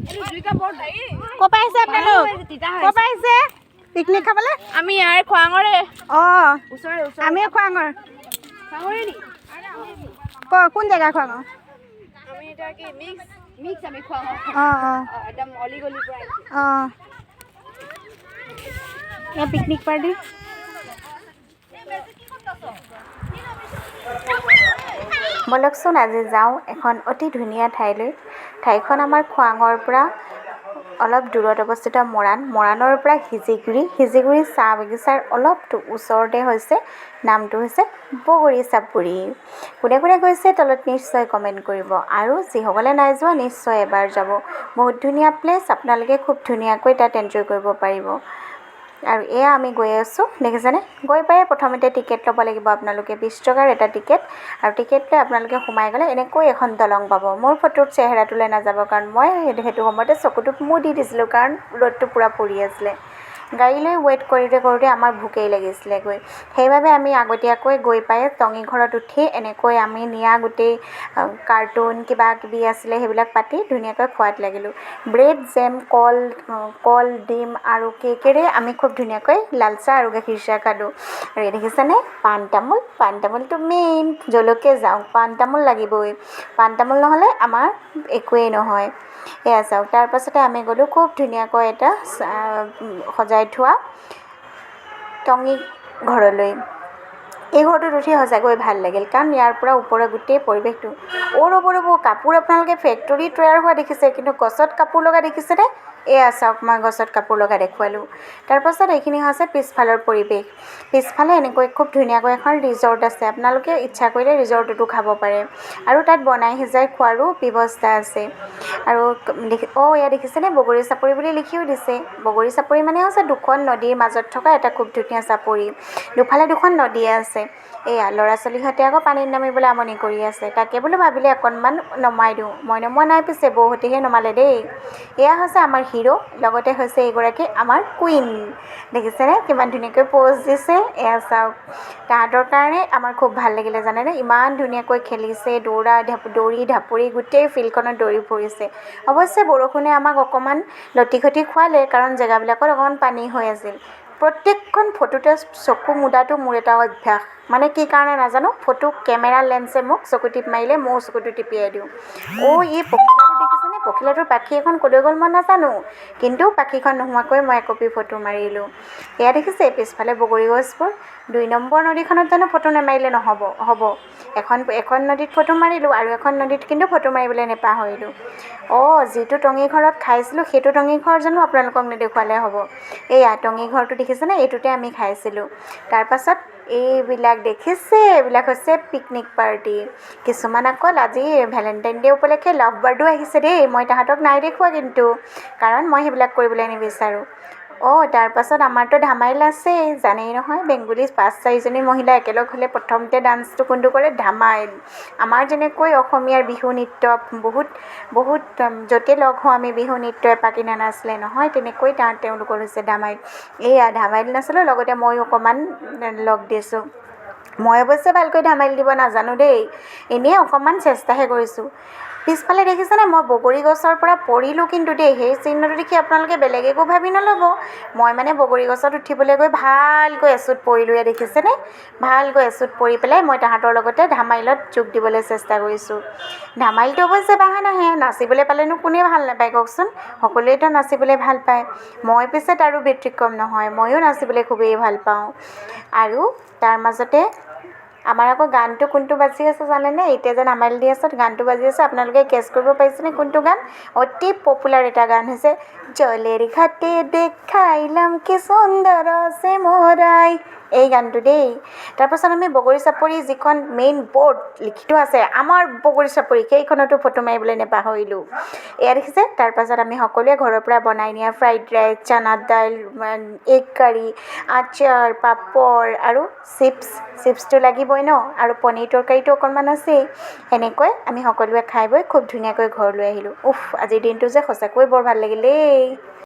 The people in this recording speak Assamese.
ক'ৰ পৰা আহিছে আপোনালোক? ক'ৰ পৰা আহিছে পিকনিক খাবলৈ? আমি ইয়াৰ খোৱাঙৰে। অঁ ওচৰে আমিও খোৱাঙৰ। খোৱাঙৰে নি? কোন জেগা খোৱাঙৰ? আমি এতিয়া কি মিক্স আমি খোৱাঙৰ। অঁ অঁ একদম অলি গলিৰ পৰা আহিছোঁ। অঁ এয়া পিকনিক পাৰ্টি। ব'লকচোন আজি যাওঁ এখন অতি ধুনীয়া ঠাইলৈ। ঠাইখন আমাৰ খোৱাঙৰ পৰা অলপ দূৰত অৱস্থিত মৰাণৰ পৰা সিজিগুৰি চাহ বাগিচাৰ অলপ ওচৰতে হৈছে। নামটো হৈছে বগৰী চাপৰি। কোনে কোনে গৈছে তলত নিশ্চয় কমেণ্ট কৰিব আৰু যিসকলে নাই যোৱা নিশ্চয় এবাৰ যাব। বহুত ধুনীয়া প্লেচ, আপোনালোকে খুব ধুনীয়াকৈ তাত এনজয় কৰিব পাৰিব। আৰু এয়া আমি গৈ আছোঁ, দেখিছেনে? গৈ পাই প্ৰথমতে টিকেট ল'ব লাগিব আপোনালোকে, 20 টকাৰ এটা টিকেট। আৰু টিকেট লৈ আপোনালোকে সোমাই গ'লে এনেকৈ এখন দলং পাব। মোৰ ফটোত চেহেৰাটোলৈ নাযাব, কাৰণ মই সেইটো সময়তে চকুটোত মূৰ দি দিছিলোঁ, কাৰণ ৰ'দটো পূৰা পৰি আছিলে। গাড়ীলৈ ৱেইট কৰোঁতে আমাৰ ভোকেই লাগিছিলে গৈ। সেইবাবে আমি আগতীয়াকৈ গৈ পাই টঙী ঘৰত উঠি এনেকৈ আমি নিয়া গোটেই কাৰ্টুন কিবা কিবি আছিলে সেইবিলাক পাতি ধুনীয়াকৈ খোৱাত লাগিলোঁ। ব্ৰেড, জেম, কল, ডিম আৰু কেকেৰে আমি খুব ধুনীয়াকৈ লাল চাহ আৰু গাখীৰ চাহ খালোঁ। আৰু এই দেখিছেনে পাণ তামোলটো মেইন, য'লৈকে যাওঁ পাণ তামোল লাগিবই। পাণ তামোল নহ'লে আমাৰ একোৱেই নহয়। এয়া চাওক, তাৰপাছতে আমি গ'লোঁ খুব ধুনীয়াকৈ এটা সজাই থোৱা টঙী ঘৰলৈ। এই ঘৰটোত উঠি সঁচাকৈ ভাল লাগিল, কাৰণ ইয়াৰ পৰা ওপৰৰ গোটেই পৰিৱেশটো। ৰ'ব কাপোৰ আপোনালোকে ফেক্টৰী তৈয়াৰ হোৱা দেখিছে, কিন্তু গছত কাপোৰ লগা দেখিছেনে? এয়া চাওক, মই গছত কাপোৰ লগা দেখুৱালোঁ। তাৰপাছত এইখিনি হৈছে পিছফালৰ পৰিৱেশ। পিছফালে এনেকৈ খুব ধুনীয়াকৈ এখন ৰিজৰ্ট আছে, আপোনালোকে ইচ্ছা কৰিলে ৰিজৰ্টতো খাব পাৰে। আৰু তাত বনাই সিজাই খোৱাৰো ব্যৱস্থা আছে। আৰু এয়া দেখিছেনে বগৰী চাপৰি বুলি লিখিও দিছে। বগৰী চাপৰি মানে হৈছে দুখন নদীৰ মাজত থকা এটা খুব ধুনীয়া চাপৰি। দুফালে দুখন নদী আছে। এয়া ল'ৰা ছোৱালীহঁতে আকৌ পানীত নামিবলৈ আমনি কৰি আছে, তাকে বোলো ভাবিলে অকণমান নমাই দিওঁ। মই নমোৱা নাই, পিছে বৌহঁতেহে নমালে দেই। এয়া হৈছে আমাৰ হিৰো, লগতে হৈছে এইগৰাকী আমাৰ কুইন। দেখিছেনে কিমান ধুনীয়াকৈ প'জ দিছে? এয়া চাওক, তাহাঁতৰ কাৰণে আমাৰ খুব ভাল লাগিলে জানেনে? ইমান ধুনীয়াকৈ খেলিছে, দৌৰি ঢাপৰি গোটেই ফিল্ডখনত দৌৰি ফুৰিছে। অৱশ্যে বৰষুণে আমাক অকণমান লটিঘটি খুৱালে, কাৰণ জেগাবিলাকত অকণমান পানী হৈ আছিল। প্ৰত্যেকখন ফটোতে চকু মুদাটো মোৰ এটা অভ্যাস, মানে কি কাৰণে নাজানো, কেমেৰা লেন্সে মোক চকু টিপ মাৰিলে ময়ো চকুটো টিপিয়াই দিওঁ। এই পখিলাটো দেখিছেনে? পখিলাটোৰ পাখি এখন ক'লৈ গ'ল মই নাজানো, কিন্তু পাখিখন নোহোৱাকৈ মই একপি ফটো মাৰিলোঁ। এয়া দেখিছে পিছফালে বগৰী গছবোৰ। 2 নম্বৰ নদীখনত জানো ফটো নামাৰিলে হ'ব। এখন নদীত ফটো মাৰিলোঁ, আৰু এখন নদীত কিন্তু ফটো মাৰিবলৈ নেপাহৰিলোঁ। যিটো টঙী ঘৰত খাইছিলোঁ সেইটো টঙী ঘৰ জানো আপোনালোকক নেদেখুৱালে হ'ব। এয়া টঙী ঘৰটো দেখিছেনে? এইটোতে আমি খাইছিলোঁ। তাৰপাছত এইবিলাক দেখিছে, এইবিলাক হৈছে পিকনিক পাৰ্টি। কিছুমান আকৌ আজি ভেলেণ্টাইন ডে উপলক্ষে লাভ বাৰ্ডো আহিছে দেই। মই তাহাঁতক নাই দেখুওৱা কিন্তু, কাৰণ মই সেইবিলাক কৰিবলৈ নিবিচাৰোঁ। তাৰপাছত আমাৰতো ধামাইল আছেই, জানেই নহয়, বেংগলী 5-4জনী মহিলা একেলগ হ'লে প্ৰথমতে ডান্সটো কোনটো কৰে? ধামাইল। আমাৰ যেনেকৈ অসমীয়াৰ বিহু নৃত্য বহুত য'তে লগ হওঁ আমি বিহু নৃত্য এপাকি নানাচিলে নহয়, তেনেকৈ তেওঁলোকৰ হৈছে ধামাইল। এয়া ধামাইল নাচিলোঁ, লগতে ময়ো অকণমান লগ দিছোঁ। মই অৱশ্যে ভালকৈ ধামাইল দিব নাজানো দেই, এনেই অকণমান চেষ্টাহে কৰিছোঁ। পিছফালে দেখিছেনে? মই বগৰী গছৰ পৰা পৰিলোঁ কিন্তু দেই। সেই চিহ্নটো দেখি আপোনালোকে বেলেগ একো ভাবি নল'ব। মই মানে বগৰী গছত উঠিবলৈ গৈ ভালকৈ এচুট পৰিলোঁ। দেখিছেনে? ভালকৈ এচুট পৰি পেলাই মই তাহাঁতৰ লগতে ধামাইলত যোগ দিবলৈ চেষ্টা কৰিছোঁ। ধামাইলটো অৱশ্যে বাহানাহে, নাচিবলৈ পালেনো কোনে ভাল নাপায় কওকচোন? সকলোৱেতো নাচিবলৈ ভাল পায়। মই পিছে তাৰো ব্যতিক্ৰম নহয়, ময়ো নাচিবলৈ খুবেই ভাল পাওঁ। আৰু তাৰ মাজতে আমাৰ আকৌ গানটো কোনটো বাজি আছে জানেনে? এতিয়া যে ধামাইল দি আছে, গানটো বাজি আছে, আপোনালোকে কেছ কৰিব পাৰিছেনে কোনটো গান? অতি পপুলাৰ এটা গান হৈছে জলেৰ ঘাটে দেখাইলাম কি সুন্দৰ সে মোৰাই, এই গানটো দেই। তাৰপাছত আমি বগৰী চাপৰি যিখন মেইন বৰ্ড লিখি থোৱা আছে আমাৰ বগৰী চাপৰি, সেইখনতো ফটো মাৰিবলৈ নেপাহৰিলোঁ। এয়া দেখিছে? তাৰপাছত আমি সকলোৱে ঘৰৰ পৰা বনাই নিয়া ফ্ৰাইড ৰাইচ, চানা দাইল, এগ কাৰী, আচাৰ, পাপৰ আৰু চিপছটো লাগিবই ন, আৰু পনীৰ তৰকাৰীটো অকণমান আছেই। এনেকৈ আমি সকলোৱে খাই বৈ খুব ধুনীয়াকৈ ঘৰলৈ আহিলোঁ। আজিৰ দিনটো যে সঁচাকৈ বৰ ভাল লাগিল দেই।